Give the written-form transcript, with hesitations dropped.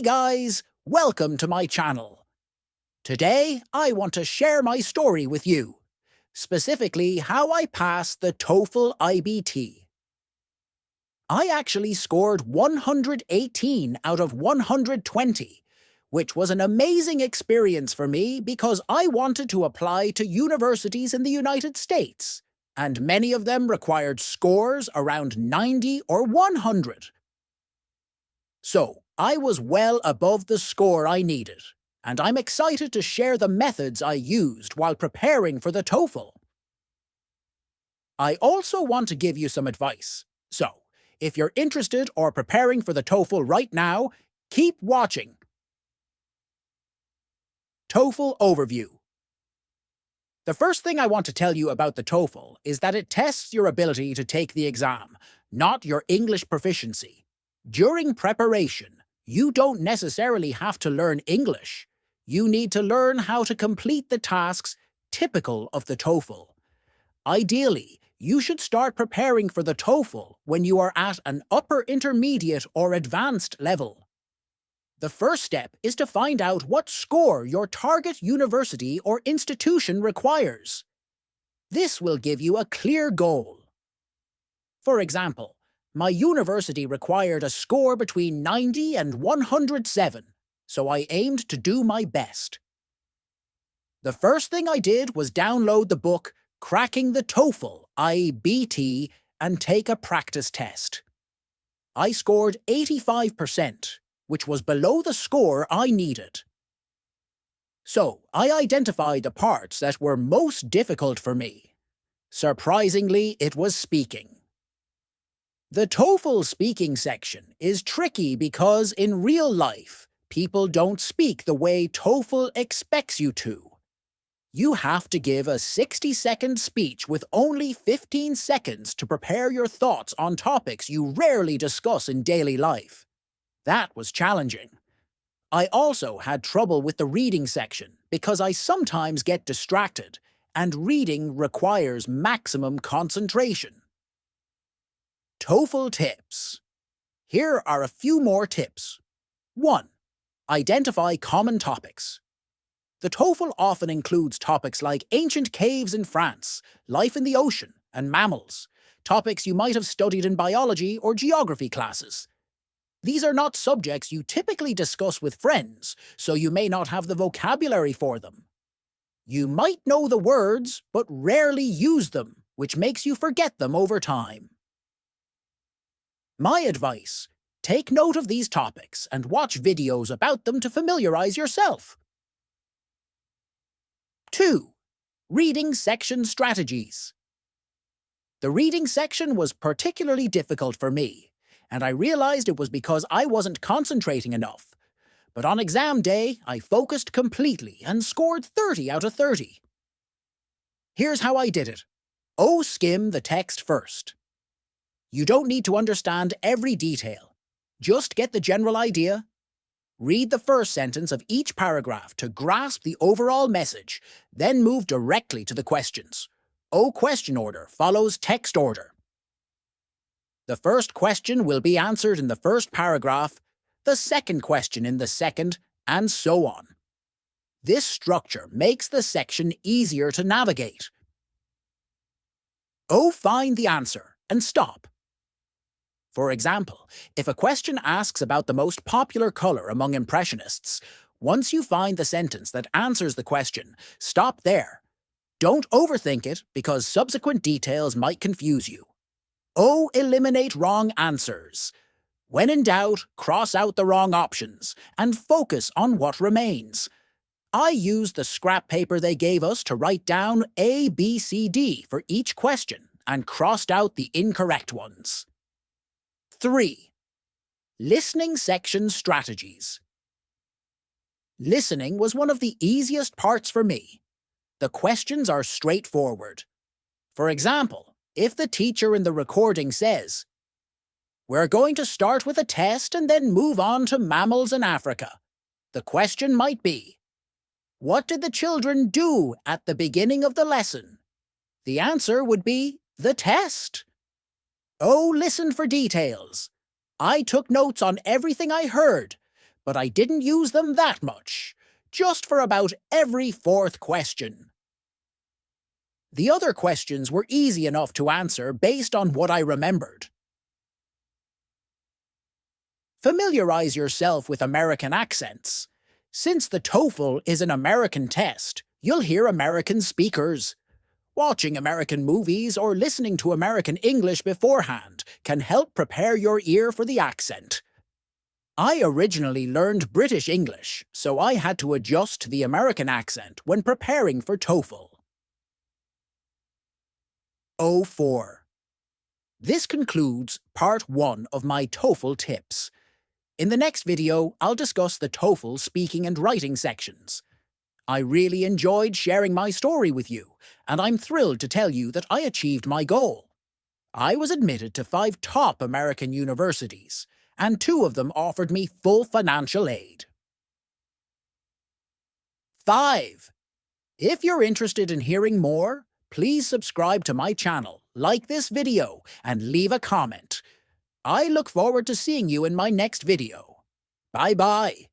guys, welcome to my channel. Today, I want to share my story with you, specifically how I passed the TOEFL IBT. I actually scored 118 out of 120, which was an amazing experience for me because I wanted to apply to universities in the United States, and many of them required scores around 90 or 100. So, I was well above the score I needed, and I'm excited to share the methods I used while preparing for the TOEFL. I also want to give you some advice, so if you're interested or preparing for the TOEFL right now, keep watching. TOEFL Overview. The first thing I want to tell you about the TOEFL is that it tests your ability to take the exam, not your English proficiency. During preparation, you don't necessarily have to learn English. You need to learn how to complete the tasks typical of the TOEFL. Ideally, you should start preparing for the TOEFL when you are at an upper intermediate or advanced level. The first step is to find out what score your target university or institution requires. This will give you a clear goal. For example, my university required a score between 90 and 107, so I aimed to do my best. The first thing I did was download the book Cracking the TOEFL IBT and take a practice test. I scored 85%, which was below the score I needed. So, I identified the parts that were most difficult for me. Surprisingly, it was speaking. The TOEFL speaking section is tricky because in real life, people don't speak the way TOEFL expects you to. You have to give a 60-second speech with only 15 seconds to prepare your thoughts on topics you rarely discuss in daily life. That was challenging. I also had trouble with the reading section because I sometimes get distracted, and reading requires maximum concentration. TOEFL tips. Here are a few more tips. 1. Identify common topics. The TOEFL often includes topics like ancient caves in France, life in the ocean, and mammals, topics you might have studied in biology or geography classes. These are not subjects you typically discuss with friends, so you may not have the vocabulary for them. You might know the words, but rarely use them, which makes you forget them over time. My advice: take note of these topics and watch videos about them to familiarize yourself. 2. Reading section strategies. The reading section was particularly difficult for me, and I realized it was because I wasn't concentrating enough. But on exam day, I focused completely and scored 30 out of 30. Here's how I did it. Skim the text first. You don't need to understand every detail. Just get the general idea. Read the first sentence of each paragraph to grasp the overall message, then move directly to the questions. Question order follows text order. The first question will be answered in the first paragraph, the second question in the second, and so on. This structure makes the section easier to navigate. Find the answer and stop. For example, if a question asks about the most popular color among Impressionists, once you find the sentence that answers the question, stop there. Don't overthink it because subsequent details might confuse you. Eliminate wrong answers. When in doubt, cross out the wrong options and focus on what remains. I used the scrap paper they gave us to write down A, B, C, D for each question and crossed out the incorrect ones. 3. Listening section strategies. Listening was one of the easiest parts for me. The questions are straightforward. For example, if the teacher in the recording says, "We're going to start with a test and then move on to mammals in Africa," the question might be, "What did the children do at the beginning of the lesson?" The answer would be the test. Listen for details. I took notes on everything I heard, but I didn't use them that much, just for about every fourth question. The other questions were easy enough to answer based on what I remembered. Familiarize yourself with American accents. Since the TOEFL is an American test, you'll hear American speakers. Watching American movies or listening to American English beforehand can help prepare your ear for the accent. I originally learned British English, so I had to adjust to the American accent when preparing for TOEFL. 04. This concludes part 1 of my TOEFL tips. In the next video, I'll discuss the TOEFL speaking and writing sections. I really enjoyed sharing my story with you, and I'm thrilled to tell you that I achieved my goal. I was admitted to 5 top American universities, and 2 of them offered me full financial aid. 5. If you're interested in hearing more, please subscribe to my channel, like this video, and leave a comment. I look forward to seeing you in my next video. Bye-bye.